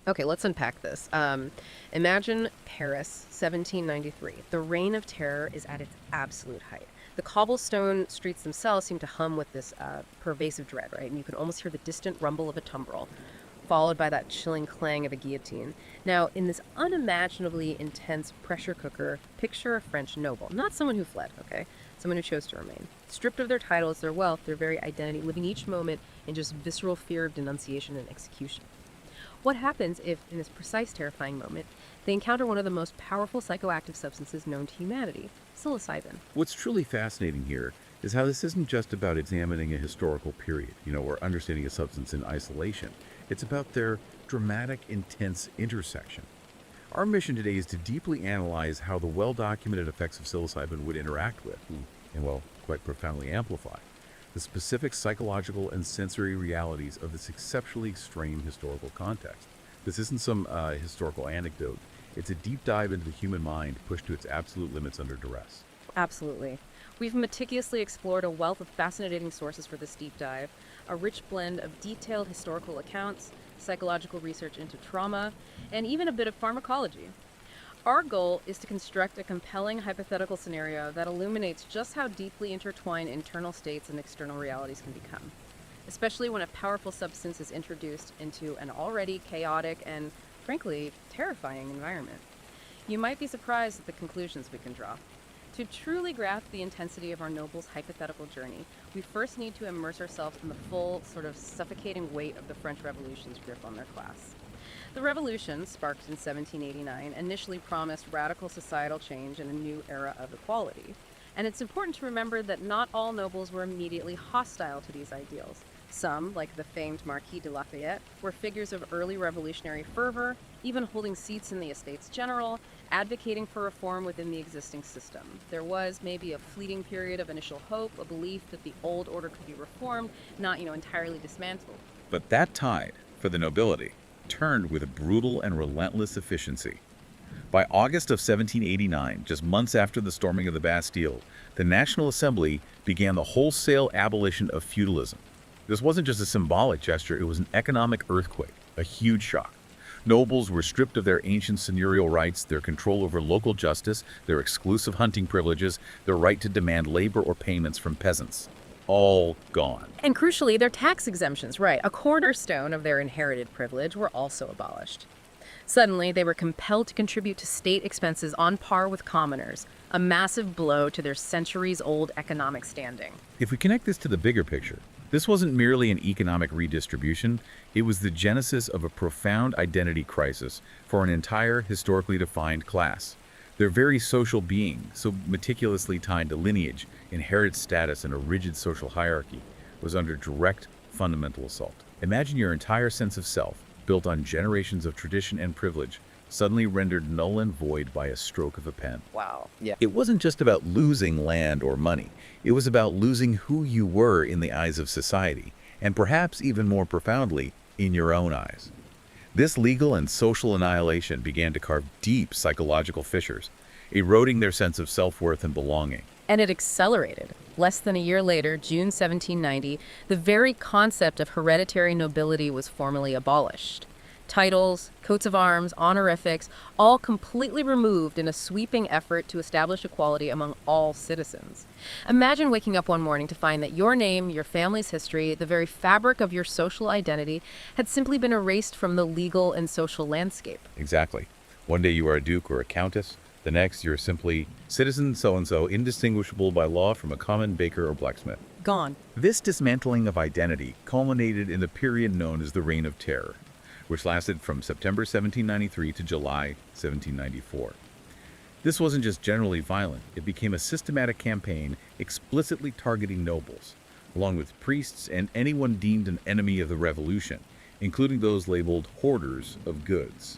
Okay, let's unpack this. Imagine Paris, 1793. The reign of terror is at its absolute height. The cobblestone streets themselves seem to hum with this pervasive dread, right? And you can almost hear the distant rumble of a tumbril, followed by that chilling clang of a guillotine. Now, in this unimaginably intense pressure cooker, picture a French noble, not someone who fled, okay? Someone who chose to remain. Stripped of their titles, their wealth, their very identity, living each moment in just visceral fear of denunciation and execution. What happens if, in this precise terrifying moment, they encounter one of the most powerful psychoactive substances known to humanity, psilocybin? What's truly fascinating here is how this isn't just about examining a historical period, or understanding a substance in isolation. It's about their dramatic, intense intersection. Our mission today is to deeply analyze how the well-documented effects of psilocybin would interact with, and quite profoundly amplify, the specific psychological and sensory realities of this exceptionally extreme historical context. This isn't some historical anecdote. It's a deep dive into the human mind pushed to its absolute limits under duress. Absolutely. We've meticulously explored a wealth of fascinating sources for this deep dive, a rich blend of detailed historical accounts, psychological research into trauma, and even a bit of pharmacology. Our goal is to construct a compelling hypothetical scenario that illuminates just how deeply intertwined internal states and external realities can become, especially when a powerful substance is introduced into an already chaotic and, frankly, terrifying environment. You might be surprised at the conclusions we can draw. To truly grasp the intensity of our noble's hypothetical journey, we first need to immerse ourselves in the full, sort of suffocating weight of the French Revolution's grip on their class. The revolution, sparked in 1789, initially promised radical societal change and a new era of equality. And it's important to remember that not all nobles were immediately hostile to these ideals. Some, like the famed Marquis de Lafayette, were figures of early revolutionary fervor, even holding seats in the Estates General, advocating for reform within the existing system. There was maybe a fleeting period of initial hope, a belief that the old order could be reformed, not, entirely dismantled. But that tide, for the nobility, turned with a brutal and relentless efficiency. By August of 1789, just months after the storming of the Bastille, the National Assembly began the wholesale abolition of feudalism. This wasn't just a symbolic gesture, it was an economic earthquake, a huge shock. Nobles were stripped of their ancient seigneurial rights, their control over local justice, their exclusive hunting privileges, their right to demand labor or payments from peasants. All gone. And crucially, their tax exemptions, right, a cornerstone of their inherited privilege, were also abolished. Suddenly, they were compelled to contribute to state expenses on par with commoners, a massive blow to their centuries-old economic standing. If we connect this to the bigger picture, this wasn't merely an economic redistribution, it was the genesis of a profound identity crisis for an entire historically defined class. Their very social being, so meticulously tied to lineage, inherited status, and a rigid social hierarchy, was under direct fundamental assault. Imagine your entire sense of self, built on generations of tradition and privilege, suddenly rendered null and void by a stroke of a pen. Wow. Yeah. It wasn't just about losing land or money. It was about losing who you were in the eyes of society, and perhaps even more profoundly, in your own eyes. This legal and social annihilation began to carve deep psychological fissures, eroding their sense of self-worth and belonging. And it accelerated. Less than a year later, June 1790, the very concept of hereditary nobility was formally abolished. Titles, coats of arms, honorifics, all completely removed in a sweeping effort to establish equality among all citizens. Imagine waking up one morning to find that your name, your family's history, the very fabric of your social identity had simply been erased from the legal and social landscape. Exactly. One day you are a duke or a countess, the next you're simply citizen so-and-so, indistinguishable by law from a common baker or blacksmith. Gone. This dismantling of identity culminated in the period known as the Reign of Terror, which lasted from September 1793 to July 1794. This wasn't just generally violent, it became a systematic campaign explicitly targeting nobles, along with priests and anyone deemed an enemy of the revolution, including those labeled hoarders of goods.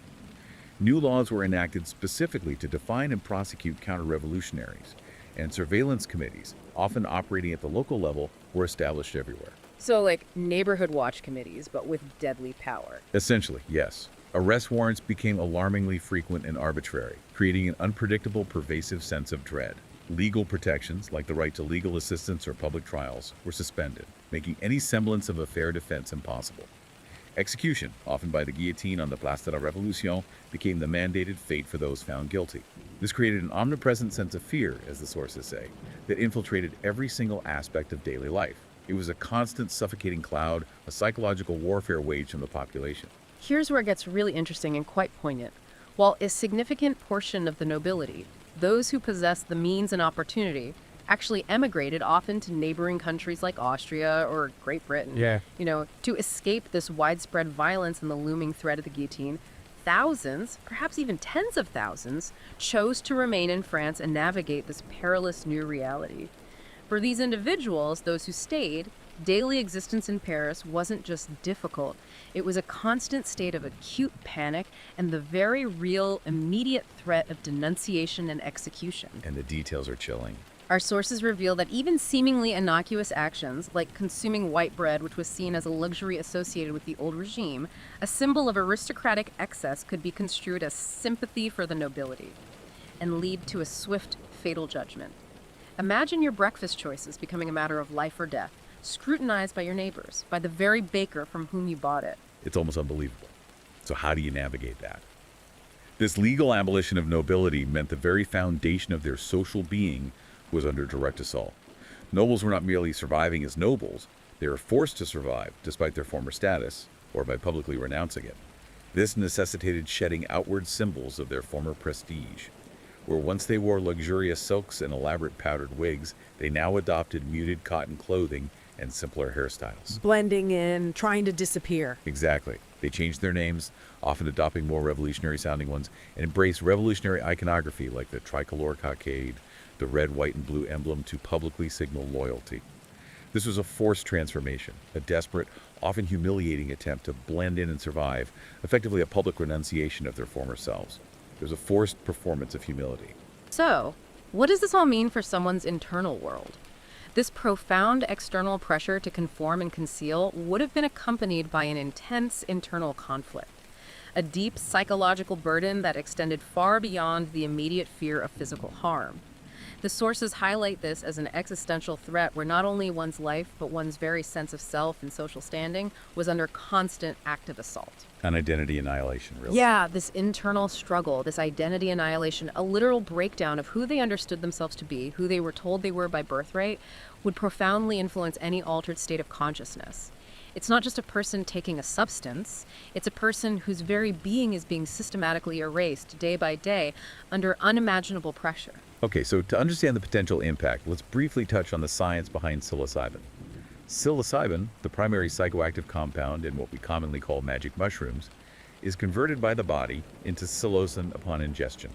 New laws were enacted specifically to define and prosecute counter-revolutionaries, and surveillance committees, often operating at the local level, were established everywhere. So like neighborhood watch committees, but with deadly power. Essentially, yes. Arrest warrants became alarmingly frequent and arbitrary, creating an unpredictable, pervasive sense of dread. Legal protections, like the right to legal assistance or public trials, were suspended, making any semblance of a fair defense impossible. Execution, often by the guillotine on the Place de la Révolution, became the mandated fate for those found guilty. This created an omnipresent sense of fear, as the sources say, that infiltrated every single aspect of daily life. It was a constant suffocating cloud, a psychological warfare waged on the population. Here's where it gets really interesting and quite poignant. While a significant portion of the nobility, those who possessed the means and opportunity, actually emigrated often to neighboring countries like Austria or Great Britain. Yeah. To escape this widespread violence and the looming threat of the guillotine, thousands, perhaps even tens of thousands, chose to remain in France and navigate this perilous new reality. For these individuals, those who stayed, daily existence in Paris wasn't just difficult. It was a constant state of acute panic and the very real, immediate threat of denunciation and execution. And the details are chilling. Our sources reveal that even seemingly innocuous actions, like consuming white bread, which was seen as a luxury associated with the old regime, a symbol of aristocratic excess, could be construed as sympathy for the nobility and lead to a swift, fatal judgment. Imagine your breakfast choices becoming a matter of life or death, scrutinized by your neighbors, by the very baker from whom you bought it. It's almost unbelievable. So how do you navigate that? This legal abolition of nobility meant the very foundation of their social being was under direct assault. Nobles were not merely surviving as nobles, they were forced to survive despite their former status, or by publicly renouncing it. This necessitated shedding outward symbols of their former prestige. Where once they wore luxurious silks and elaborate powdered wigs, they now adopted muted cotton clothing and simpler hairstyles. Blending in, trying to disappear. Exactly. They changed their names, often adopting more revolutionary-sounding ones, and embraced revolutionary iconography like the tricolor cockade, the red, white, and blue emblem to publicly signal loyalty. This was a forced transformation, a desperate, often humiliating attempt to blend in and survive, effectively a public renunciation of their former selves. It was a forced performance of humility. So, what does this all mean for someone's internal world? This profound external pressure to conform and conceal would have been accompanied by an intense internal conflict, a deep psychological burden that extended far beyond the immediate fear of physical harm. The sources highlight this as an existential threat where not only one's life, but one's very sense of self and social standing was under constant active assault. An identity annihilation, really. Yeah, this internal struggle, this identity annihilation, a literal breakdown of who they understood themselves to be, who they were told they were by birthright, would profoundly influence any altered state of consciousness. It's not just a person taking a substance, it's a person whose very being is being systematically erased day by day under unimaginable pressure. Okay, so to understand the potential impact, let's briefly touch on the science behind psilocybin. Psilocybin, the primary psychoactive compound in what we commonly call magic mushrooms, is converted by the body into psilocin upon ingestion.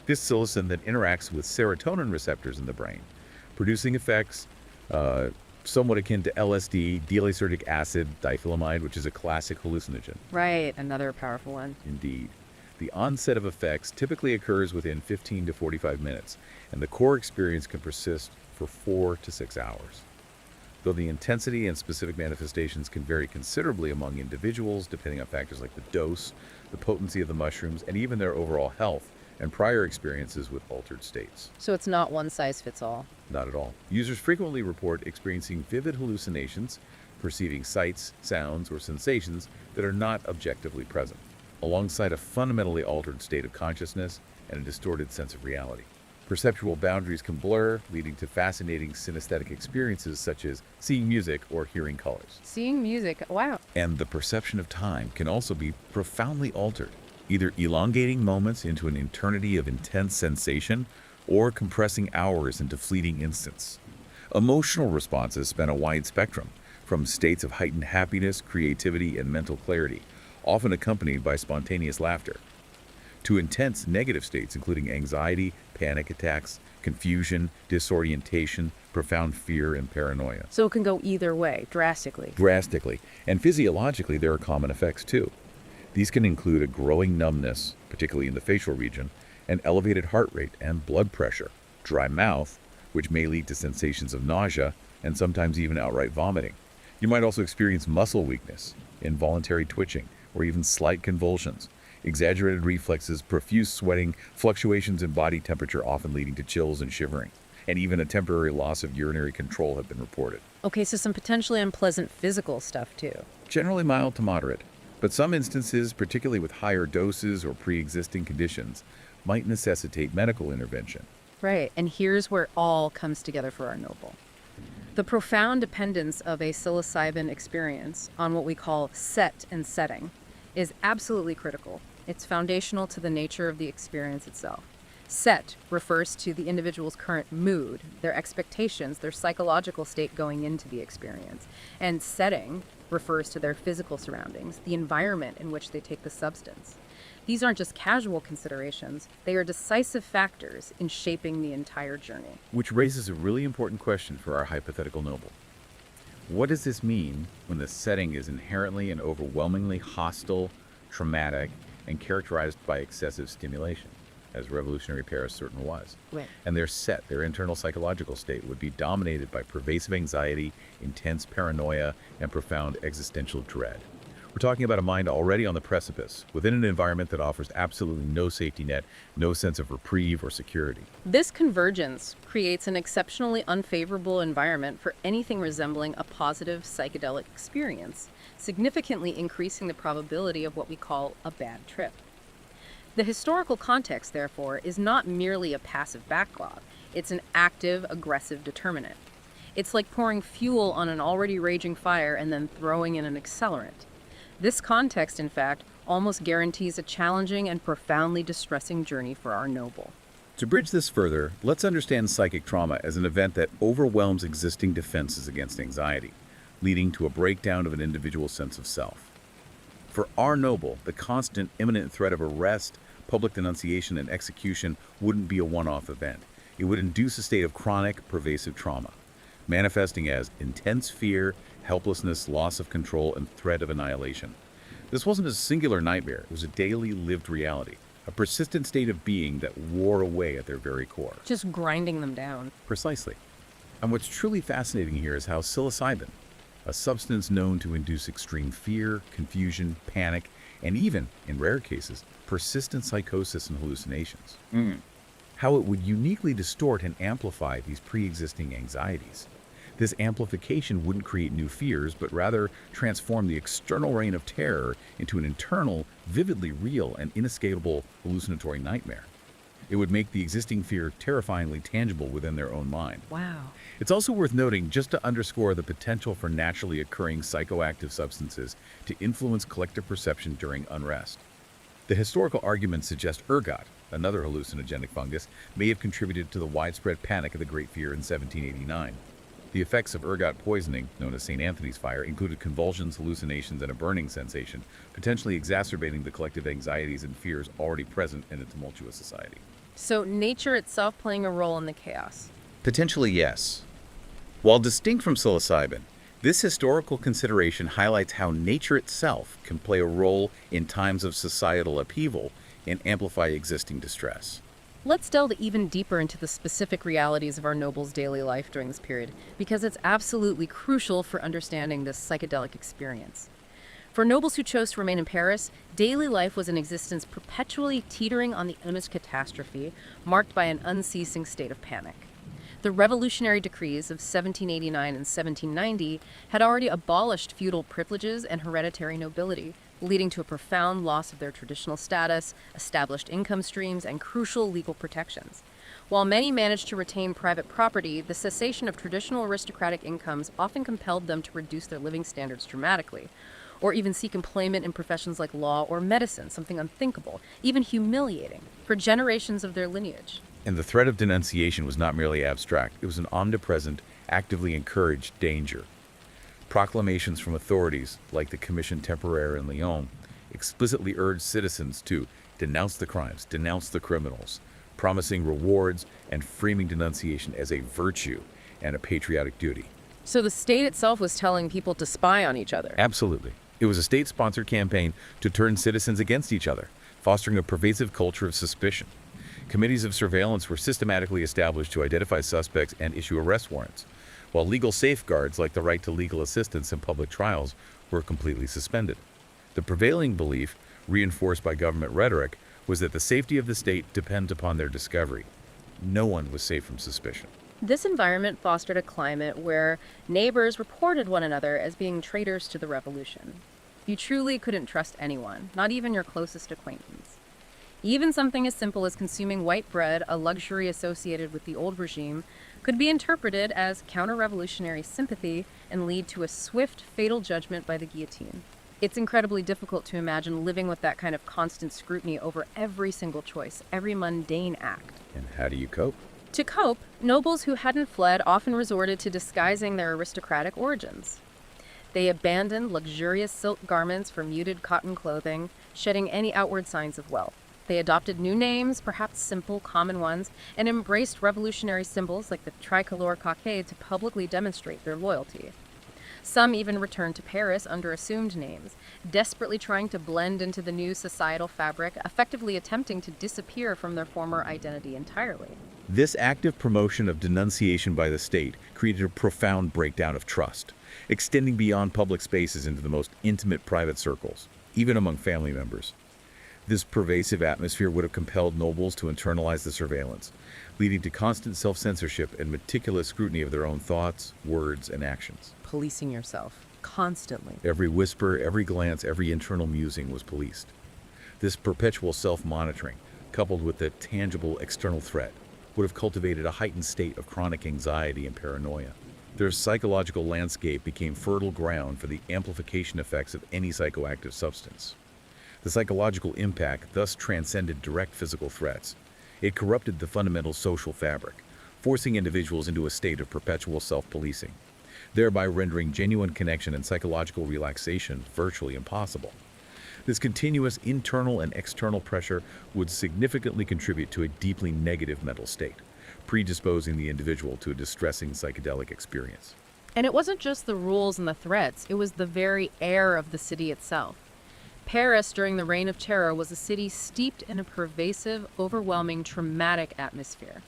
This psilocin then interacts with serotonin receptors in the brain, producing effects somewhat akin to LSD, D-lysergic acid, diethylamide, which is a classic hallucinogen. Right, another powerful one. Indeed. The onset of effects typically occurs within 15 to 45 minutes, and the core experience can persist for 4 to 6 hours. Though the intensity and specific manifestations can vary considerably among individuals, depending on factors like the dose, the potency of the mushrooms, and even their overall health and prior experiences with altered states. So it's not one size fits all. Not at all. Users frequently report experiencing vivid hallucinations, perceiving sights, sounds, or sensations that are not objectively present, alongside a fundamentally altered state of consciousness and a distorted sense of reality. Perceptual boundaries can blur, leading to fascinating synesthetic experiences such as seeing music or hearing colors. Seeing music, wow. And the perception of time can also be profoundly altered, either elongating moments into an eternity of intense sensation or compressing hours into fleeting instants. Emotional responses span a wide spectrum, from states of heightened happiness, creativity, and mental clarity, often accompanied by spontaneous laughter, to intense negative states including anxiety, panic attacks, confusion, disorientation, profound fear, and paranoia. So it can go either way, drastically. Drastically. And physiologically, there are common effects too. These can include a growing numbness, particularly in the facial region, an elevated heart rate and blood pressure, dry mouth, which may lead to sensations of nausea, and sometimes even outright vomiting. You might also experience muscle weakness, involuntary twitching, or even slight convulsions, exaggerated reflexes, profuse sweating, fluctuations in body temperature often leading to chills and shivering, and even a temporary loss of urinary control have been reported. Okay, so some potentially unpleasant physical stuff too. Generally mild to moderate. But some instances, particularly with higher doses or pre-existing conditions, might necessitate medical intervention. Right, and here's where all comes together for our noble. The profound dependence of a psilocybin experience on what we call set and setting is absolutely critical. It's foundational to the nature of the experience itself. Set refers to the individual's current mood, their expectations, their psychological state going into the experience. And setting refers to their physical surroundings, the environment in which they take the substance. These aren't just casual considerations, they are decisive factors in shaping the entire journey. Which raises a really important question for our hypothetical noble. What does this mean when the setting is inherently and overwhelmingly hostile, traumatic, and characterized by excessive stimulation, as revolutionary Paris certainly was? Right. And their internal psychological state would be dominated by pervasive anxiety, intense paranoia, and profound existential dread. We're talking about a mind already on the precipice, within an environment that offers absolutely no safety net, no sense of reprieve or security. This convergence creates an exceptionally unfavorable environment for anything resembling a positive psychedelic experience, significantly increasing the probability of what we call a bad trip. The historical context, therefore, is not merely a passive backlog. It's an active, aggressive determinant. It's like pouring fuel on an already raging fire and then throwing in an accelerant. This context, in fact, almost guarantees a challenging and profoundly distressing journey for our noble. To bridge this further, let's understand psychic trauma as an event that overwhelms existing defenses against anxiety, leading to a breakdown of an individual's sense of self. For our noble, the constant, imminent threat of arrest, public denunciation, and execution wouldn't be a one-off event. It would induce a state of chronic, pervasive trauma, manifesting as intense fear, helplessness, loss of control, and threat of annihilation. This wasn't a singular nightmare. It was a daily lived reality, a persistent state of being that wore away at their very core. Just grinding them down. Precisely. And what's truly fascinating here is how psilocybin, a substance known to induce extreme fear, confusion, panic, and even, in rare cases, persistent psychosis and hallucinations, how it would uniquely distort and amplify these pre-existing anxieties. This amplification wouldn't create new fears, but rather transform the external reign of terror into an internal, vividly real, and inescapable hallucinatory nightmare. It would make the existing fear terrifyingly tangible within their own mind. Wow. It's also worth noting, just to underscore the potential for naturally occurring psychoactive substances to influence collective perception during unrest. The historical arguments suggest ergot, another hallucinogenic fungus, may have contributed to the widespread panic of the Great Fear in 1789. The effects of ergot poisoning, known as St. Anthony's fire, included convulsions, hallucinations, and a burning sensation, potentially exacerbating the collective anxieties and fears already present in a tumultuous society. So nature itself playing a role in the chaos. Potentially, yes. While distinct from psilocybin, this historical consideration highlights how nature itself can play a role in times of societal upheaval and amplify existing distress. Let's delve even deeper into the specific realities of our noble's daily life during this period, because it's absolutely crucial for understanding this psychedelic experience. For nobles who chose to remain in Paris, daily life was an existence perpetually teetering on the imminent catastrophe, marked by an unceasing state of panic. The revolutionary decrees of 1789 and 1790 had already abolished feudal privileges and hereditary nobility, leading to a profound loss of their traditional status, established income streams, and crucial legal protections. While many managed to retain private property, the cessation of traditional aristocratic incomes often compelled them to reduce their living standards dramatically, or even seek employment in professions like law or medicine, something unthinkable, even humiliating, for generations of their lineage. And the threat of denunciation was not merely abstract, it was an omnipresent, actively encouraged danger. Proclamations from authorities, like the Commission Temporaire in Lyon, explicitly urged citizens to denounce the crimes, denounce the criminals, promising rewards and framing denunciation as a virtue and a patriotic duty. So the state itself was telling people to spy on each other. Absolutely. It was a state-sponsored campaign to turn citizens against each other, fostering a pervasive culture of suspicion. Committees of surveillance were systematically established to identify suspects and issue arrest warrants, while legal safeguards like the right to legal assistance in public trials were completely suspended. The prevailing belief, reinforced by government rhetoric, was that the safety of the state depends upon their discovery. No one was safe from suspicion. This environment fostered a climate where neighbors reported one another as being traitors to the revolution. You truly couldn't trust anyone, not even your closest acquaintance. Even something as simple as consuming white bread, a luxury associated with the old regime, could be interpreted as counter-revolutionary sympathy and lead to a swift, fatal judgment by the guillotine. It's incredibly difficult to imagine living with that kind of constant scrutiny over every single choice, every mundane act. And how do you cope? To cope, nobles who hadn't fled often resorted to disguising their aristocratic origins. They abandoned luxurious silk garments for muted cotton clothing, shedding any outward signs of wealth. They adopted new names, perhaps simple, common ones, and embraced revolutionary symbols like the tricolor cockade to publicly demonstrate their loyalty. Some even returned to Paris under assumed names, desperately trying to blend into the new societal fabric, effectively attempting to disappear from their former identity entirely. This active promotion of denunciation by the state created a profound breakdown of trust, extending beyond public spaces into the most intimate private circles, even among family members. This pervasive atmosphere would have compelled nobles to internalize the surveillance, leading to constant self-censorship and meticulous scrutiny of their own thoughts, words, and actions. Policing yourself constantly. Every whisper, every glance, every internal musing was policed. This perpetual self-monitoring, coupled with the tangible external threat, would have cultivated a heightened state of chronic anxiety and paranoia. Their psychological landscape became fertile ground for the amplification effects of any psychoactive substance. The psychological impact thus transcended direct physical threats. It corrupted the fundamental social fabric, forcing individuals into a state of perpetual self-policing, thereby rendering genuine connection and psychological relaxation virtually impossible. This continuous internal and external pressure would significantly contribute to a deeply negative mental state, predisposing the individual to a distressing psychedelic experience. And it wasn't just the rules and the threats, it was the very air of the city itself. Paris during the Reign of Terror was a city steeped in a pervasive, overwhelming, traumatic atmosphere.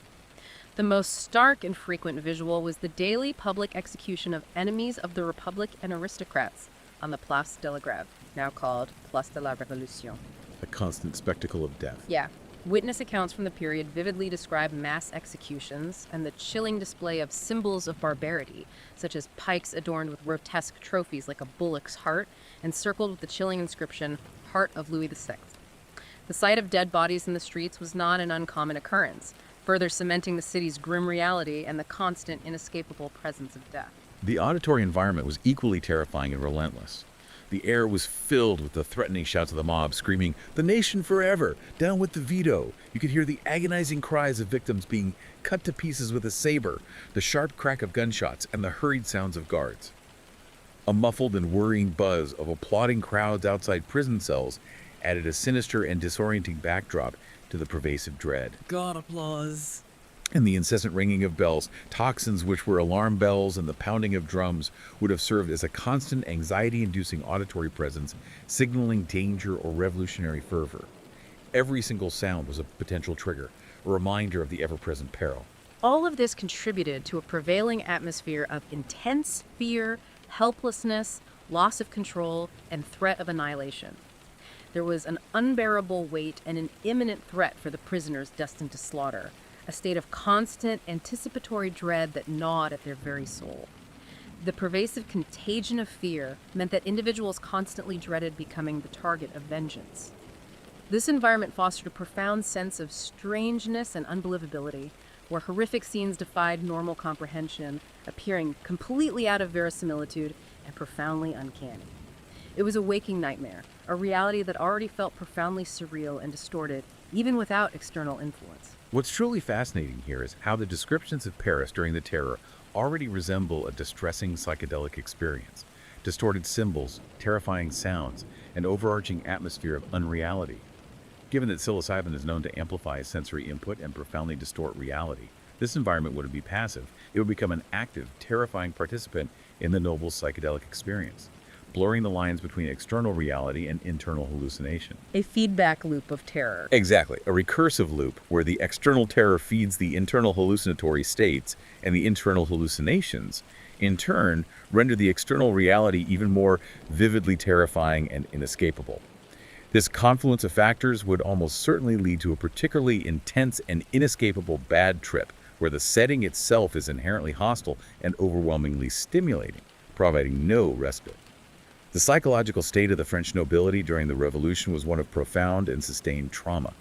The most stark and frequent visual was the daily public execution of enemies of the Republic and aristocrats on the Place de la Grève, now called Place de la Révolution. A constant spectacle of death. Yeah. Witness accounts from the period vividly describe mass executions and the chilling display of symbols of barbarity, such as pikes adorned with grotesque trophies like a bullock's heart, encircled with the chilling inscription, Heart of Louis VI. The sight of dead bodies in the streets was not an uncommon occurrence, further cementing the city's grim reality and the constant, inescapable presence of death. The auditory environment was equally terrifying and relentless. The air was filled with the threatening shouts of the mob, screaming, "The nation forever! Down with the veto!" You could hear the agonizing cries of victims being cut to pieces with a saber, the sharp crack of gunshots, and the hurried sounds of guards. A muffled and worrying buzz of applauding crowds outside prison cells added a sinister and disorienting backdrop to the pervasive dread. God applause. And the incessant ringing of bells, toxins which were alarm bells, and the pounding of drums would have served as a constant anxiety-inducing auditory presence, signaling danger or revolutionary fervor. Every single sound was a potential trigger, a reminder of the ever-present peril. All of this contributed to a prevailing atmosphere of intense fear, helplessness, loss of control, and threat of annihilation. There was an unbearable weight and an imminent threat for the prisoners destined to slaughter, a state of constant anticipatory dread that gnawed at their very soul. The pervasive contagion of fear meant that individuals constantly dreaded becoming the target of vengeance. This environment fostered a profound sense of strangeness and unbelievability, where horrific scenes defied normal comprehension, appearing completely out of verisimilitude and profoundly uncanny. It was a waking nightmare, a reality that already felt profoundly surreal and distorted, even without external influence. What's truly fascinating here is how the descriptions of Paris during the Terror already resemble a distressing psychedelic experience. Distorted symbols, terrifying sounds, an overarching atmosphere of unreality. Given that psilocybin is known to amplify sensory input and profoundly distort reality, this environment wouldn't be passive. It would become an active, terrifying participant in the noble's psychedelic experience, blurring the lines between external reality and internal hallucination. A feedback loop of terror. Exactly, a recursive loop where the external terror feeds the internal hallucinatory states, and the internal hallucinations, in turn, render the external reality even more vividly terrifying and inescapable. This confluence of factors would almost certainly lead to a particularly intense and inescapable bad trip, where the setting itself is inherently hostile and overwhelmingly stimulating, providing no respite. The psychological state of the French nobility during the Revolution was one of profound and sustained trauma.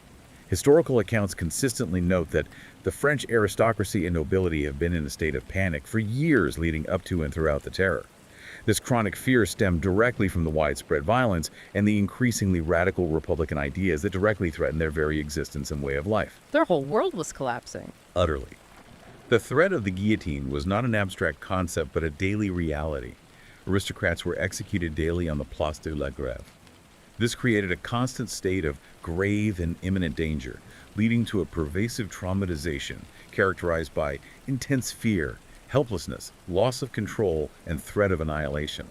Historical accounts consistently note that the French aristocracy and nobility have been in a state of panic for years leading up to and throughout the Terror. This chronic fear stemmed directly from the widespread violence and the increasingly radical Republican ideas that directly threatened their very existence and way of life. Their whole world was collapsing. Utterly. The threat of the guillotine was not an abstract concept but a daily reality. Aristocrats were executed daily on the Place de la Grève. This created a constant state of grave and imminent danger, leading to a pervasive traumatization characterized by intense fear, helplessness, loss of control, and threat of annihilation.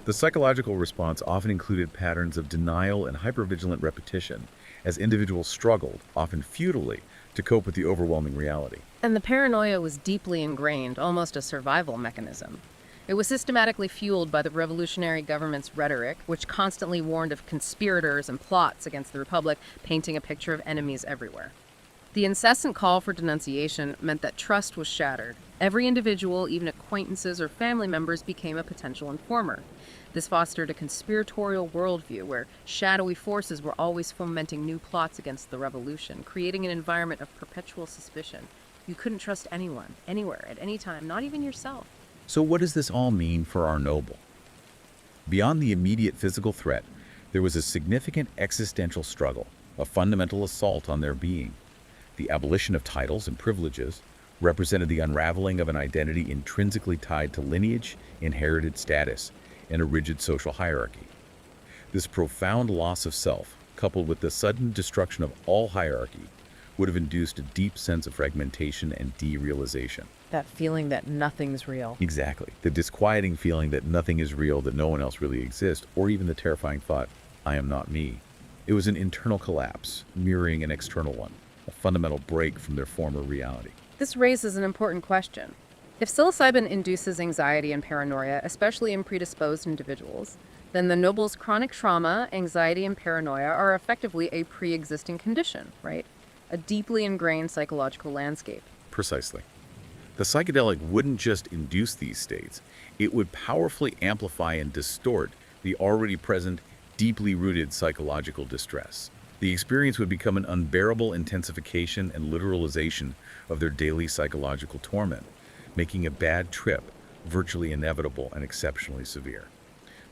The psychological response often included patterns of denial and hypervigilant repetition, as individuals struggled, often futilely, to cope with the overwhelming reality. And the paranoia was deeply ingrained, almost a survival mechanism. It was systematically fueled by the revolutionary government's rhetoric, which constantly warned of conspirators and plots against the Republic, painting a picture of enemies everywhere. The incessant call for denunciation meant that trust was shattered. Every individual, even acquaintances or family members, became a potential informer. This fostered a conspiratorial worldview where shadowy forces were always fomenting new plots against the revolution, creating an environment of perpetual suspicion. You couldn't trust anyone, anywhere, at any time, not even yourself. So what does this all mean for our noble? Beyond the immediate physical threat, there was a significant existential struggle, a fundamental assault on their being. The abolition of titles and privileges represented the unraveling of an identity intrinsically tied to lineage, inherited status, and a rigid social hierarchy. This profound loss of self, coupled with the sudden destruction of all hierarchy, would have induced a deep sense of fragmentation and derealization. That feeling that nothing's real. Exactly. The disquieting feeling that nothing is real, that no one else really exists, or even the terrifying thought, I am not me. It was an internal collapse, mirroring an external one, a fundamental break from their former reality. This raises an important question. If psilocybin induces anxiety and paranoia, especially in predisposed individuals, then the noble's chronic trauma, anxiety, and paranoia are effectively a pre-existing condition, right? A deeply ingrained psychological landscape. Precisely. The psychedelic wouldn't just induce these states, it would powerfully amplify and distort the already present, deeply rooted psychological distress. The experience would become an unbearable intensification and literalization of their daily psychological torment, making a bad trip virtually inevitable and exceptionally severe.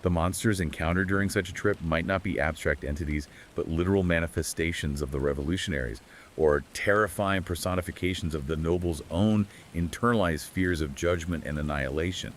The monsters encountered during such a trip might not be abstract entities, but literal manifestations of the revolutionaries, or terrifying personifications of the noble's own internalized fears of judgment and annihilation.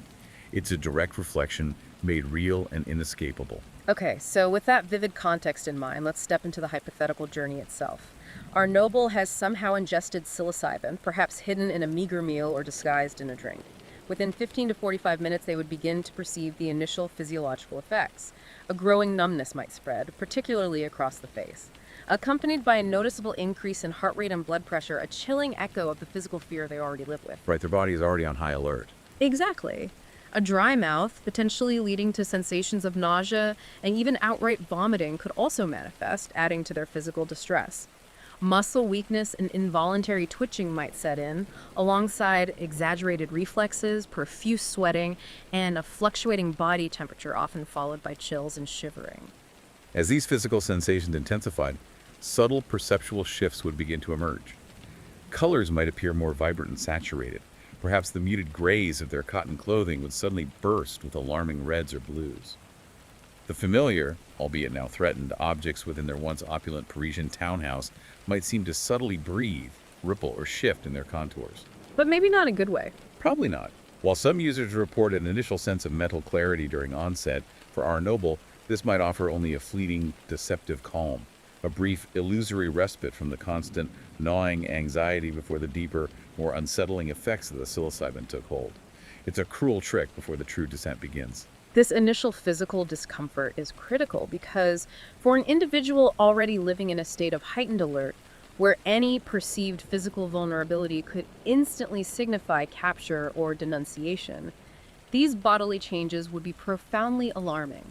It's a direct reflection made real and inescapable. Okay, so with that vivid context in mind, let's step into the hypothetical journey itself. Our noble has somehow ingested psilocybin, perhaps hidden in a meager meal or disguised in a drink. Within 15 to 45 minutes, they would begin to perceive the initial physiological effects. A growing numbness might spread, particularly across the face, accompanied by a noticeable increase in heart rate and blood pressure, a chilling echo of the physical fear they already live with. Right, their body is already on high alert. Exactly. A dry mouth, potentially leading to sensations of nausea and even outright vomiting, could also manifest, adding to their physical distress. Muscle weakness and involuntary twitching might set in, alongside exaggerated reflexes, profuse sweating, and a fluctuating body temperature, often followed by chills and shivering. As these physical sensations intensified, subtle perceptual shifts would begin to emerge. Colors might appear more vibrant and saturated. Perhaps the muted grays of their cotton clothing would suddenly burst with alarming reds or blues. The familiar, albeit now threatened, objects within their once opulent Parisian townhouse might seem to subtly breathe, ripple, or shift in their contours. But maybe not in a good way. Probably not. While some users report an initial sense of mental clarity during onset, for our noble, this might offer only a fleeting, deceptive calm, a brief, illusory respite from the constant, gnawing anxiety before the deeper, more unsettling effects of the psilocybin took hold. It's a cruel trick before the true descent begins. This initial physical discomfort is critical because for an individual already living in a state of heightened alert, where any perceived physical vulnerability could instantly signify capture or denunciation, these bodily changes would be profoundly alarming.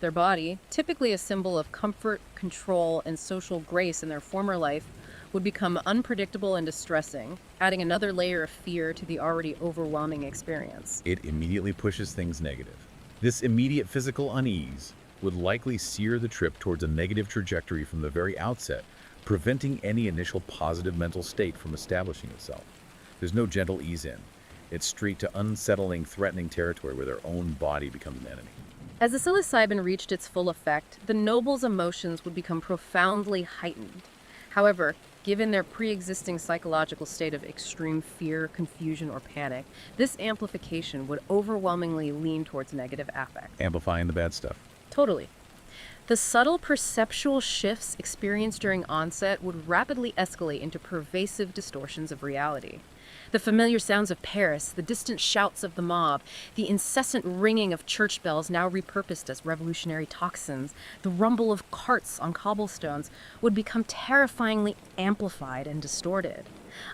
Their body, typically a symbol of comfort, control, and social grace in their former life, would become unpredictable and distressing, adding another layer of fear to the already overwhelming experience. It immediately pushes things negative. This immediate physical unease would likely sear the trip towards a negative trajectory from the very outset, preventing any initial positive mental state from establishing itself. There's no gentle ease in. It's straight to unsettling, threatening territory where their own body becomes an enemy. As the psilocybin reached its full effect, the nobles' emotions would become profoundly heightened. However, given their pre-existing psychological state of extreme fear, confusion, or panic, this amplification would overwhelmingly lean towards negative affect. Amplifying the bad stuff. Totally. The subtle perceptual shifts experienced during onset would rapidly escalate into pervasive distortions of reality. The familiar sounds of Paris, the distant shouts of the mob, the incessant ringing of church bells now repurposed as revolutionary toxins, the rumble of carts on cobblestones would become terrifyingly amplified and distorted.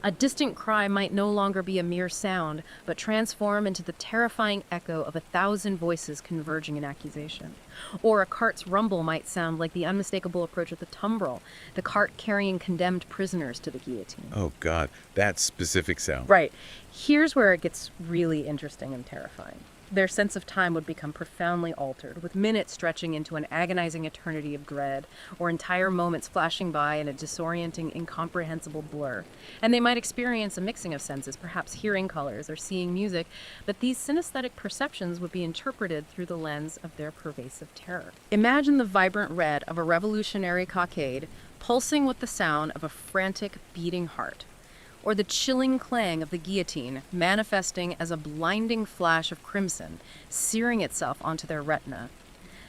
A distant cry might no longer be a mere sound, but transform into the terrifying echo of 1,000 voices converging in accusation. Or a cart's rumble might sound like the unmistakable approach of the tumbril, the cart carrying condemned prisoners to the guillotine. Oh God, that specific sound. Right. Here's where it gets really interesting and terrifying. Their sense of time would become profoundly altered, with minutes stretching into an agonizing eternity of dread, or entire moments flashing by in a disorienting, incomprehensible blur. And they might experience a mixing of senses, perhaps hearing colors or seeing music, but these synesthetic perceptions would be interpreted through the lens of their pervasive terror. Imagine the vibrant red of a revolutionary cockade pulsing with the sound of a frantic, beating heart, or the chilling clang of the guillotine manifesting as a blinding flash of crimson, searing itself onto their retina.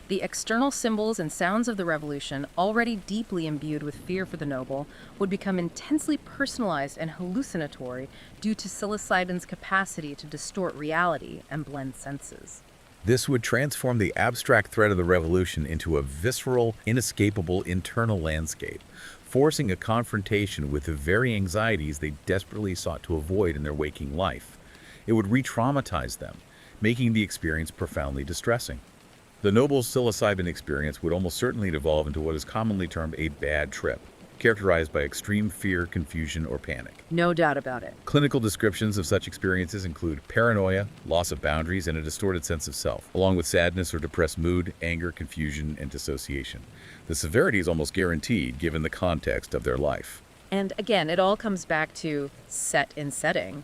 The external symbols and sounds of the revolution, already deeply imbued with fear for the noble, would become intensely personalized and hallucinatory due to psilocybin's capacity to distort reality and blend senses. This would transform the abstract threat of the revolution into a visceral, inescapable internal landscape, forcing a confrontation with the very anxieties they desperately sought to avoid in their waking life. It would re-traumatize them, making the experience profoundly distressing. The nobles' psilocybin experience would almost certainly devolve into what is commonly termed a bad trip, characterized by extreme fear, confusion, or panic. No doubt about it. Clinical descriptions of such experiences include paranoia, loss of boundaries, and a distorted sense of self, along with sadness or depressed mood, anger, confusion, and dissociation. The severity is almost guaranteed given the context of their life. And again, it all comes back to set and setting.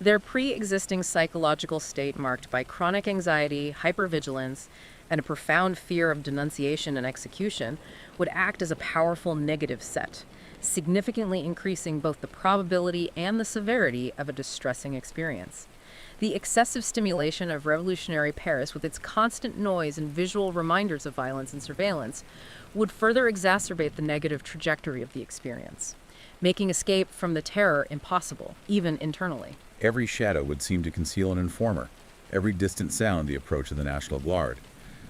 Their pre-existing psychological state marked by chronic anxiety, hypervigilance, and a profound fear of denunciation and execution would act as a powerful negative set, significantly increasing both the probability and the severity of a distressing experience. The excessive stimulation of revolutionary Paris, with its constant noise and visual reminders of violence and surveillance, would further exacerbate the negative trajectory of the experience, making escape from the terror impossible, even internally. Every shadow would seem to conceal an informer, every distant sound the approach of the National Guard.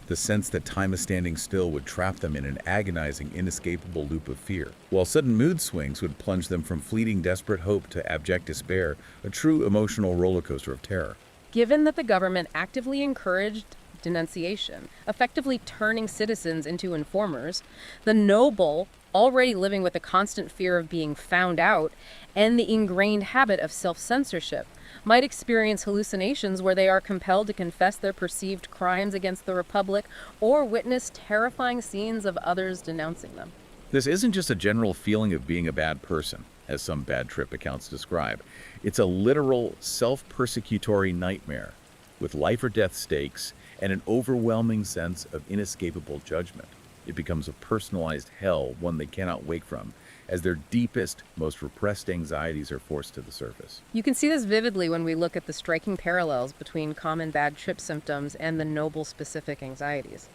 The sense that time is standing still would trap them in an agonizing, inescapable loop of fear, while sudden mood swings would plunge them from fleeting desperate hope to abject despair, a true emotional roller coaster of terror. Given that the government actively encouraged denunciation, effectively turning citizens into informers, the noble, already living with a constant fear of being found out, and the ingrained habit of self-censorship, might experience hallucinations where they are compelled to confess their perceived crimes against the Republic or witness terrifying scenes of others denouncing them. This isn't just a general feeling of being a bad person, as some bad trip accounts describe. It's a literal self-persecutory nightmare, with life or death stakes and an overwhelming sense of inescapable judgment. It becomes a personalized hell, one they cannot wake from, as their deepest, most repressed anxieties are forced to the surface. You can see this vividly when we look at the striking parallels between common bad trip symptoms and the noble-specific anxieties.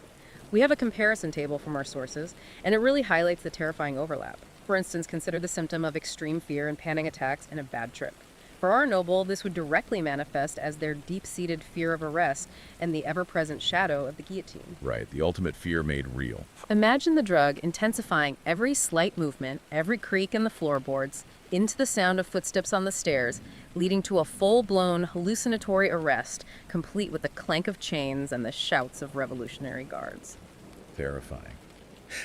We have a comparison table from our sources, and it really highlights the terrifying overlap. For instance, consider the symptom of extreme fear and panic attacks in a bad trip. For our noble, this would directly manifest as their deep-seated fear of arrest and the ever-present shadow of the guillotine. Right, the ultimate fear made real. Imagine the drug intensifying every slight movement, every creak in the floorboards, into the sound of footsteps on the stairs, leading to a full-blown hallucinatory arrest, complete with the clank of chains and the shouts of revolutionary guards. Terrifying.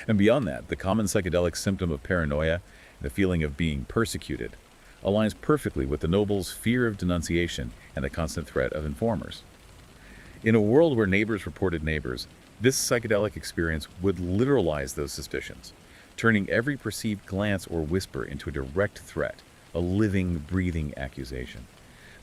And beyond that, the common psychedelic symptom of paranoia, the feeling of being persecuted, aligns perfectly with the noble's fear of denunciation and the constant threat of informers. In a world where neighbors reported neighbors, this psychedelic experience would literalize those suspicions, turning every perceived glance or whisper into a direct threat, a living, breathing accusation.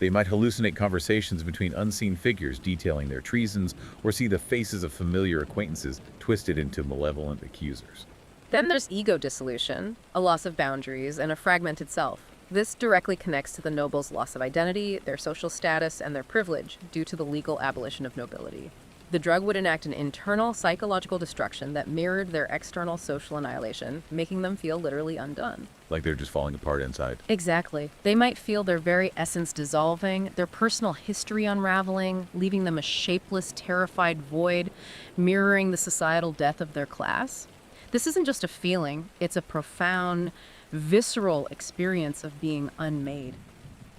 They might hallucinate conversations between unseen figures detailing their treasons, or see the faces of familiar acquaintances twisted into malevolent accusers. Then there's ego dissolution, a loss of boundaries, and a fragmented self. This directly connects to the nobles' loss of identity, their social status, and their privilege due to the legal abolition of nobility. The drug would enact an internal psychological destruction that mirrored their external social annihilation, making them feel literally undone. Like they're just falling apart inside. Exactly. They might feel their very essence dissolving, their personal history unraveling, leaving them a shapeless, terrified void, mirroring the societal death of their class. This isn't just a feeling, it's a profound, visceral experience of being unmade.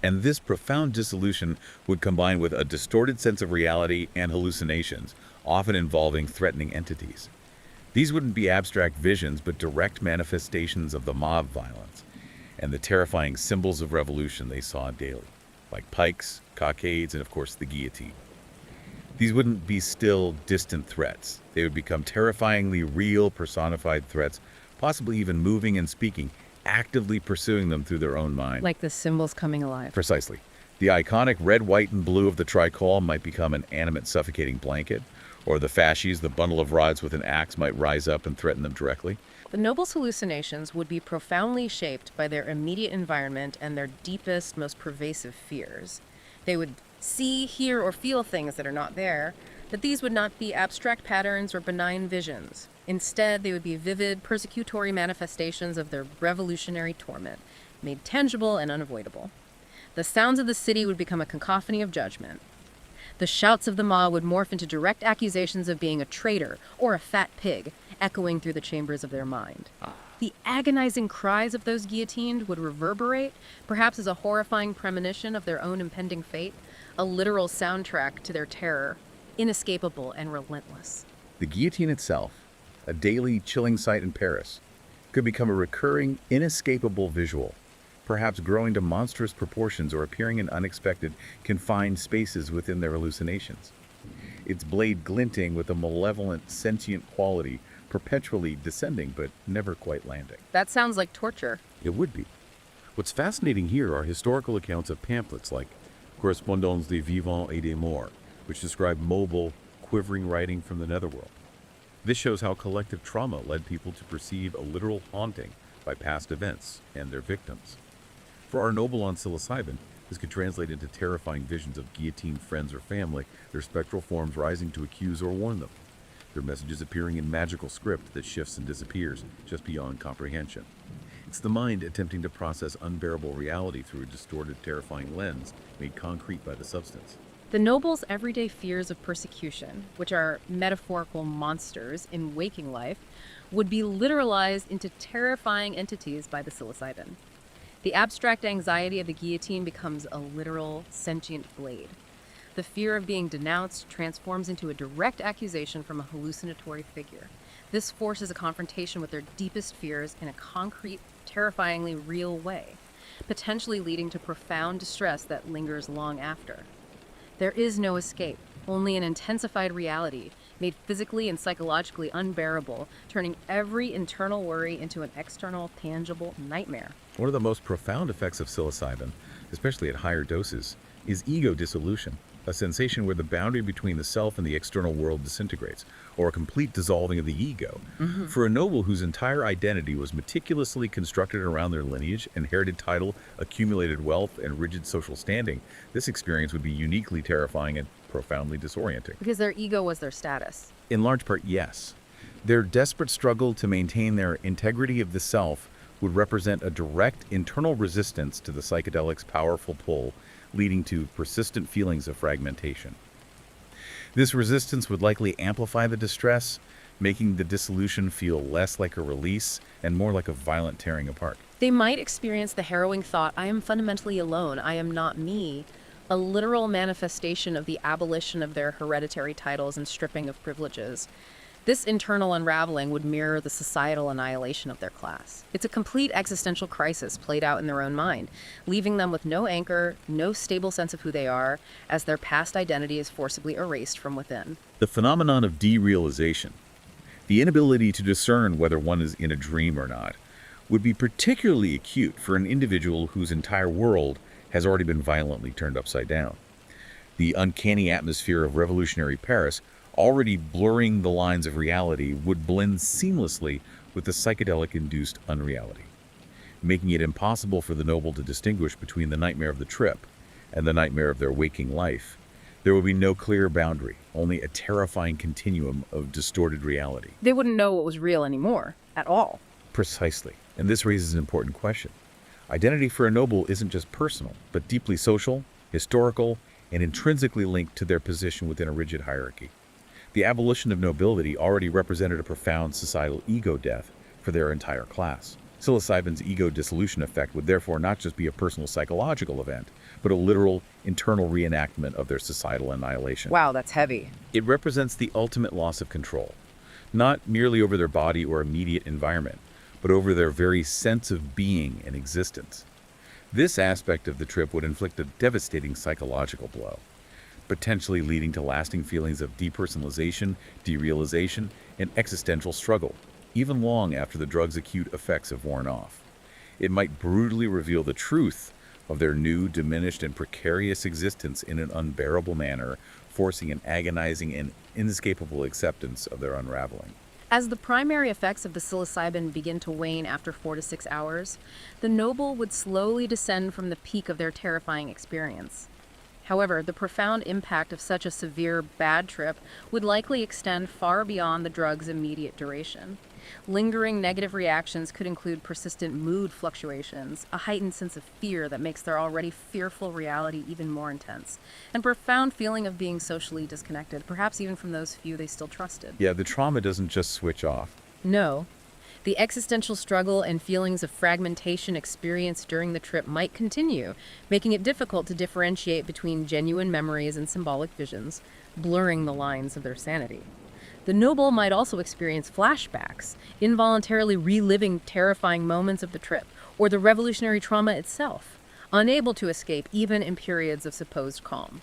And this profound dissolution would combine with a distorted sense of reality and hallucinations, often involving threatening entities. These wouldn't be abstract visions, but direct manifestations of the mob violence and the terrifying symbols of revolution they saw daily, like pikes, cockades, and of course the guillotine. These wouldn't be still, distant threats. They would become terrifyingly real, personified threats, possibly even moving and speaking, actively pursuing them through their own mind. Like the symbols coming alive. Precisely. The iconic red, white, and blue of the tricolor might become an animate, suffocating blanket, or the fasces, the bundle of rods with an axe, might rise up and threaten them directly. The nobles' hallucinations would be profoundly shaped by their immediate environment and their deepest, most pervasive fears. They would see, hear, or feel things that are not there, but these would not be abstract patterns or benign visions. Instead, they would be vivid, persecutory manifestations of their revolutionary torment, made tangible and unavoidable. The sounds of the city would become a cacophony of judgment. The shouts of the mob would morph into direct accusations of being a traitor or a fat pig, echoing through the chambers of their mind. The agonizing cries of those guillotined would reverberate, perhaps as a horrifying premonition of their own impending fate, a literal soundtrack to their terror, inescapable and relentless. The guillotine itself, a daily chilling sight in Paris, could become a recurring, inescapable visual, perhaps growing to monstrous proportions or appearing in unexpected, confined spaces within their hallucinations. Its blade glinting with a malevolent, sentient quality, perpetually descending but never quite landing. That sounds like torture. It would be. What's fascinating here are historical accounts of pamphlets like Correspondance des Vivants et des Morts, which describe mobile, quivering writing from the netherworld. This shows how collective trauma led people to perceive a literal haunting by past events and their victims. For our noble on psilocybin, this could translate into terrifying visions of guillotined friends or family, their spectral forms rising to accuse or warn them, their messages appearing in magical script that shifts and disappears just beyond comprehension. It's the mind attempting to process unbearable reality through a distorted, terrifying lens made concrete by the substance. The nobles' everyday fears of persecution, which are metaphorical monsters in waking life, would be literalized into terrifying entities by the psilocybin. The abstract anxiety of the guillotine becomes a literal, sentient blade. The fear of being denounced transforms into a direct accusation from a hallucinatory figure. This forces a confrontation with their deepest fears in a concrete, terrifyingly real way, potentially leading to profound distress that lingers long after. There is no escape, only an intensified reality, made physically and psychologically unbearable, turning every internal worry into an external, tangible nightmare. One of the most profound effects of psilocybin, especially at higher doses, is ego dissolution, a sensation where the boundary between the self and the external world disintegrates, or a complete dissolving of the ego. For a noble whose entire identity was meticulously constructed around their lineage, inherited title, accumulated wealth, and rigid social standing, this experience would be uniquely terrifying and profoundly disorienting. Because their ego was their status. In large part, yes. Their desperate struggle to maintain their integrity of the self would represent a direct internal resistance to the psychedelic's powerful pull, leading to persistent feelings of fragmentation. This resistance would likely amplify the distress, making the dissolution feel less like a release and more like a violent tearing apart. They might experience the harrowing thought, I am fundamentally alone, I am not me, a literal manifestation of the abolition of their hereditary titles and stripping of privileges. This internal unraveling would mirror the societal annihilation of their class. It's a complete existential crisis played out in their own mind, leaving them with no anchor, no stable sense of who they are, as their past identity is forcibly erased from within. The phenomenon of derealization, the inability to discern whether one is in a dream or not, would be particularly acute for an individual whose entire world has already been violently turned upside down. The uncanny atmosphere of revolutionary Paris, already blurring the lines of reality, would blend seamlessly with the psychedelic-induced unreality, making it impossible for the noble to distinguish between the nightmare of the trip and the nightmare of their waking life. There would be no clear boundary, only a terrifying continuum of distorted reality. They wouldn't know what was real anymore, at all. Precisely. And this raises an important question. Identity for a noble isn't just personal, but deeply social, historical, and intrinsically linked to their position within a rigid hierarchy. The abolition of nobility already represented a profound societal ego death for their entire class. Psilocybin's ego dissolution effect would therefore not just be a personal psychological event, but a literal internal reenactment of their societal annihilation. Wow, that's heavy. It represents the ultimate loss of control, not merely over their body or immediate environment, but over their very sense of being and existence. This aspect of the trip would inflict a devastating psychological blow, potentially leading to lasting feelings of depersonalization, derealization, and existential struggle, even long after the drug's acute effects have worn off. It might brutally reveal the truth of their new, diminished, and precarious existence in an unbearable manner, forcing an agonizing and inescapable acceptance of their unraveling. As the primary effects of the psilocybin begin to wane after 4 to 6 hours, the noble would slowly descend from the peak of their terrifying experience. However, the profound impact of such a severe bad trip would likely extend far beyond the drug's immediate duration. Lingering negative reactions could include persistent mood fluctuations, a heightened sense of fear that makes their already fearful reality even more intense, and profound feeling of being socially disconnected, perhaps even from those few they still trusted. Yeah, the trauma doesn't just switch off. No. The existential struggle and feelings of fragmentation experienced during the trip might continue, making it difficult to differentiate between genuine memories and symbolic visions, blurring the lines of their sanity. The noble might also experience flashbacks, involuntarily reliving terrifying moments of the trip or the revolutionary trauma itself, unable to escape even in periods of supposed calm.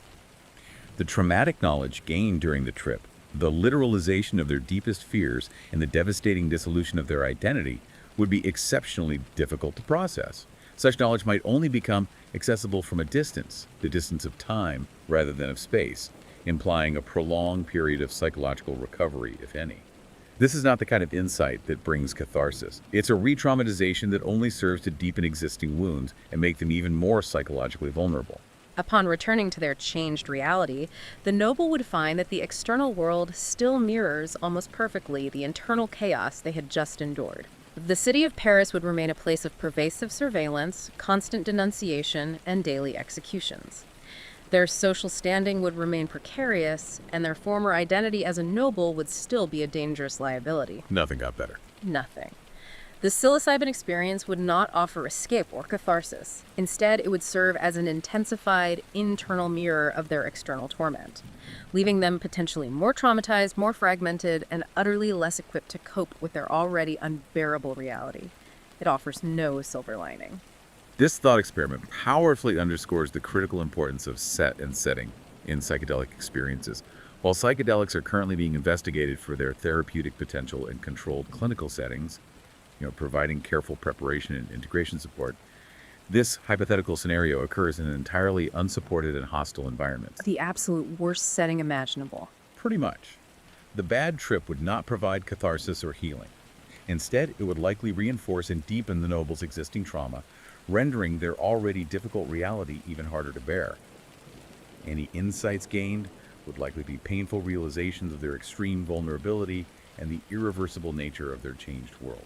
The traumatic knowledge gained during the trip, the literalization of their deepest fears, and the devastating dissolution of their identity would be exceptionally difficult to process. Such knowledge might only become accessible from a distance, the distance of time rather than of space, implying a prolonged period of psychological recovery, if any. This is not the kind of insight that brings catharsis. It's a re-traumatization that only serves to deepen existing wounds and make them even more psychologically vulnerable. Upon returning to their changed reality, the noble would find that the external world still mirrors almost perfectly the internal chaos they had just endured. The city of Paris would remain a place of pervasive surveillance, constant denunciation, and daily executions. Their social standing would remain precarious, and their former identity as a noble would still be a dangerous liability. Nothing got better. Nothing. The psilocybin experience would not offer escape or catharsis. Instead, it would serve as an intensified internal mirror of their external torment, leaving them potentially more traumatized, more fragmented, and utterly less equipped to cope with their already unbearable reality. It offers no silver lining. This thought experiment powerfully underscores the critical importance of set and setting in psychedelic experiences. While psychedelics are currently being investigated for their therapeutic potential in controlled clinical settings, providing careful preparation and integration support, this hypothetical scenario occurs in an entirely unsupported and hostile environment. The absolute worst setting imaginable. Pretty much. The bad trip would not provide catharsis or healing. Instead, it would likely reinforce and deepen the noble's existing trauma, rendering their already difficult reality even harder to bear. Any insights gained would likely be painful realizations of their extreme vulnerability and the irreversible nature of their changed world.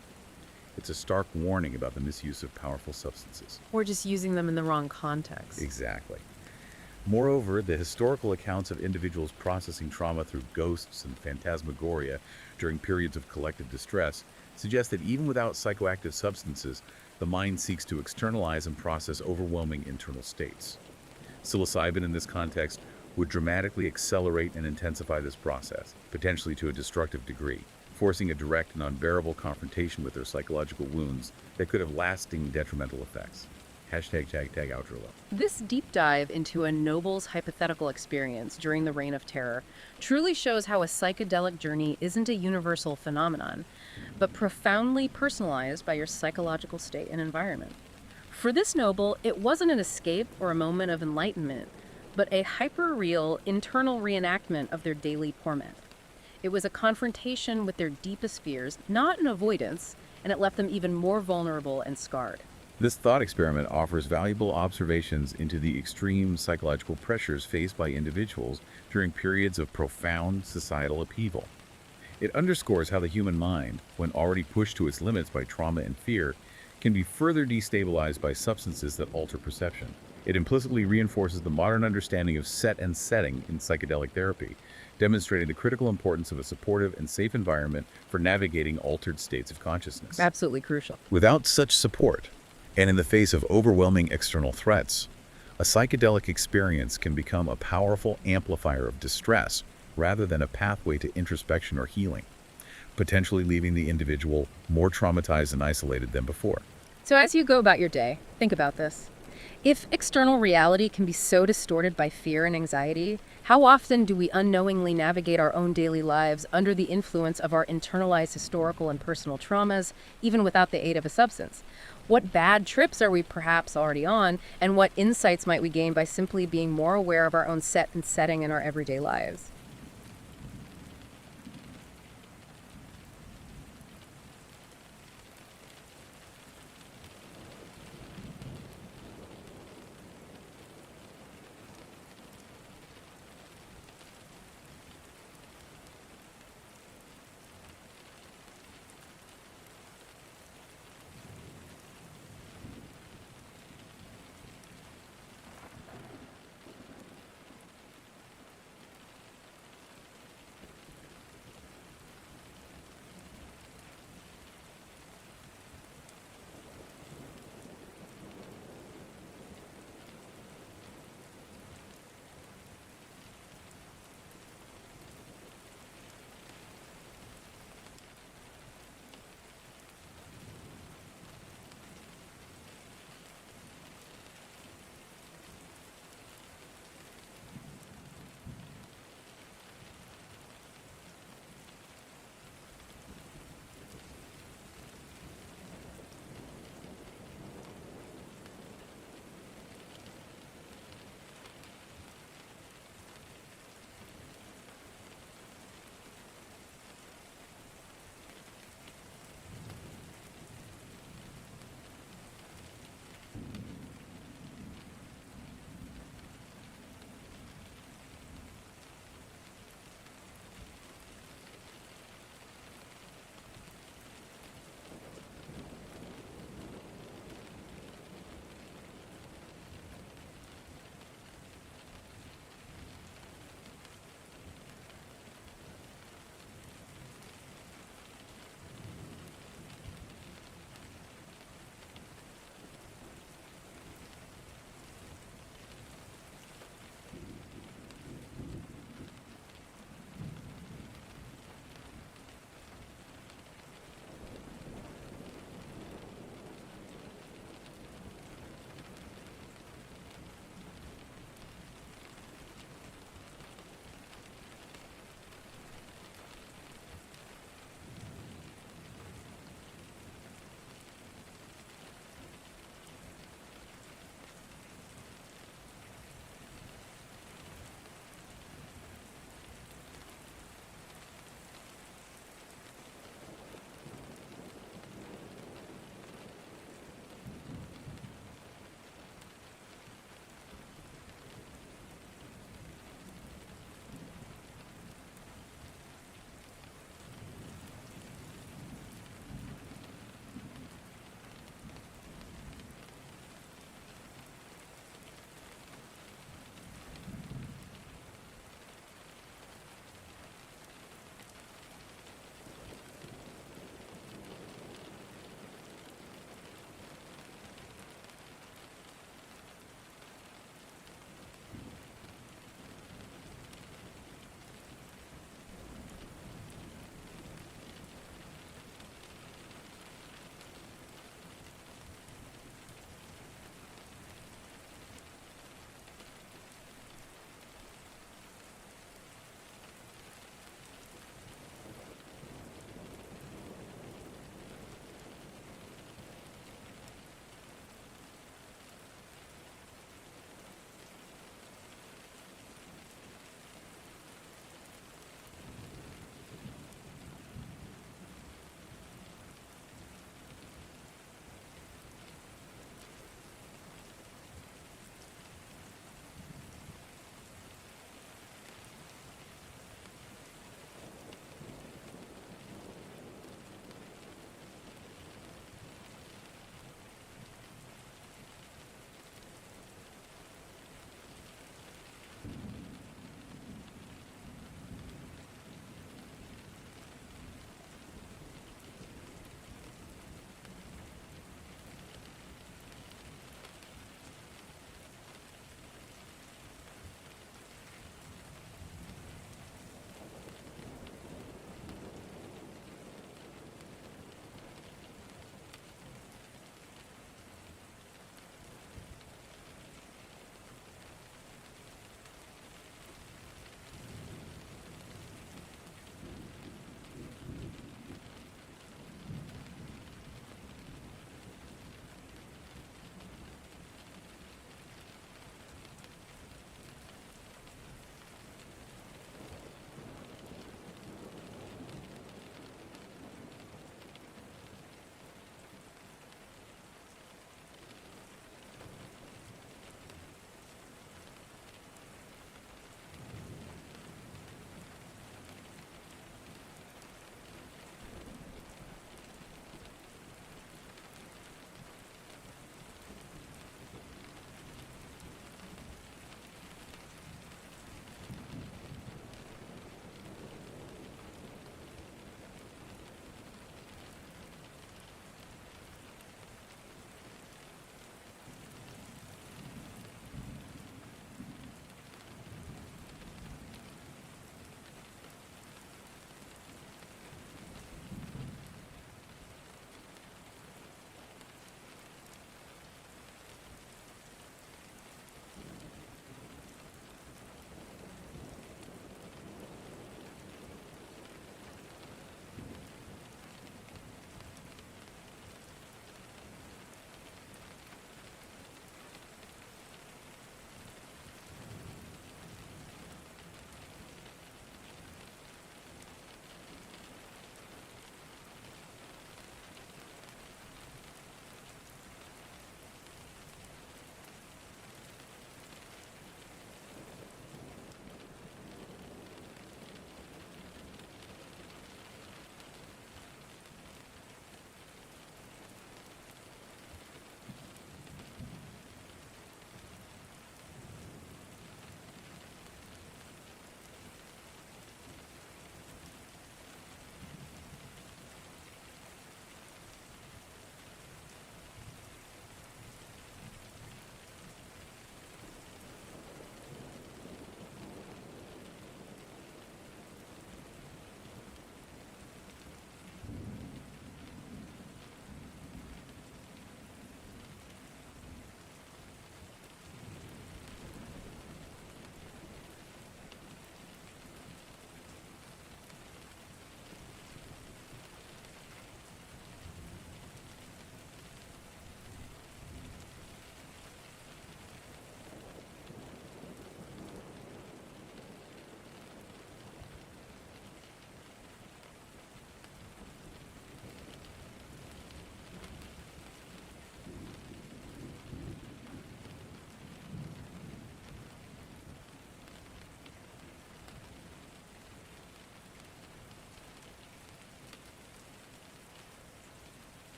It's a stark warning about the misuse of powerful substances. Or just using them in the wrong context. Exactly. Moreover, the historical accounts of individuals processing trauma through ghosts and phantasmagoria during periods of collective distress suggest that even without psychoactive substances, the mind seeks to externalize and process overwhelming internal states. Psilocybin in this context would dramatically accelerate and intensify this process, potentially to a destructive degree, forcing a direct and unbearable confrontation with their psychological wounds that could have lasting detrimental effects. #outro. This deep dive into a noble's hypothetical experience during the Reign of Terror truly shows how a psychedelic journey isn't a universal phenomenon, but profoundly personalized by your psychological state and environment. For this noble, it wasn't an escape or a moment of enlightenment, but a hyper-real internal reenactment of their daily torment. It was a confrontation with their deepest fears, not an avoidance, and it left them even more vulnerable and scarred. This thought experiment offers valuable observations into the extreme psychological pressures faced by individuals during periods of profound societal upheaval. It underscores how the human mind, when already pushed to its limits by trauma and fear, can be further destabilized by substances that alter perception. It implicitly reinforces the modern understanding of set and setting in psychedelic therapy, demonstrating the critical importance of a supportive and safe environment for navigating altered states of consciousness. Absolutely crucial. Without such support, and in the face of overwhelming external threats, a psychedelic experience can become a powerful amplifier of distress rather than a pathway to introspection or healing, potentially leaving the individual more traumatized and isolated than before. So as you go about your day, think about this. If external reality can be so distorted by fear and anxiety, how often do we unknowingly navigate our own daily lives under the influence of our internalized historical and personal traumas, even without the aid of a substance? What bad trips are we perhaps already on, and what insights might we gain by simply being more aware of our own set and setting in our everyday lives?